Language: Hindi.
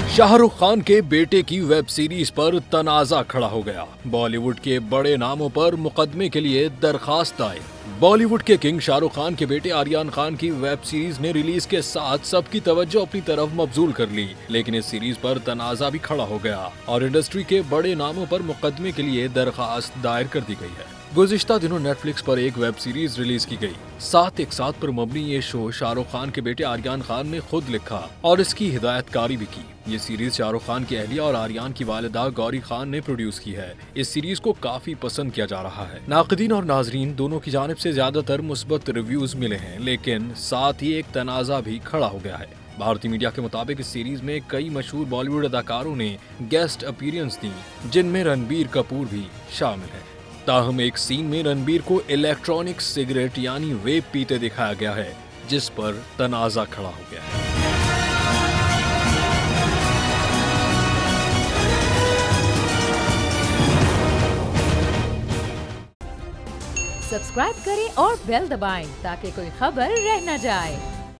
शाहरुख खान के बेटे की वेब सीरीज पर तनाजा खड़ा हो गया। बॉलीवुड के बड़े नामों पर मुकदमे के लिए दरखास्त आए। बॉलीवुड के किंग शाहरुख खान के बेटे आर्यन खान की वेब सीरीज ने रिलीज के साथ सबकी तवज्जो अपनी तरफ मबजूल कर ली, लेकिन इस सीरीज पर तनाजा भी खड़ा हो गया और इंडस्ट्री के बड़े नामों पर मुकदमे के लिए दरखास्त दायर कर दी गई है। गुज़िश्ता दिनों नेटफ्लिक्स पर एक वेब सीरीज रिलीज की गई। साथ एक साथ पर मबनी ये शो शाहरुख खान के बेटे आर्यन खान ने खुद लिखा और इसकी हिदायतकारी भी की। ये सीरीज शाहरुख खान की अहलिया और आर्यन की वालिदा गौरी खान ने प्रोड्यूस की है। इस सीरीज को काफी पसंद किया जा रहा है। नाक़दीन और नाजरीन दोनों की जानिब से ज्यादातर मुस्बत रिव्यूज मिले हैं, लेकिन साथ ही एक तनाजा भी खड़ा हो गया है। भारतीय मीडिया के मुताबिक इस सीरीज में कई मशहूर बॉलीवुड अदाकारों ने गेस्ट अपीयरेंस दी, जिनमें रणबीर कपूर भी शामिल है। ताहम एक सीन में रणबीर को इलेक्ट्रॉनिक सिगरेट यानी वेप पीते दिखाया गया है, जिस पर तनाजा खड़ा हो गया है। सब्सक्राइब करें और बेल दबाएं ताकि कोई खबर रह न जाए।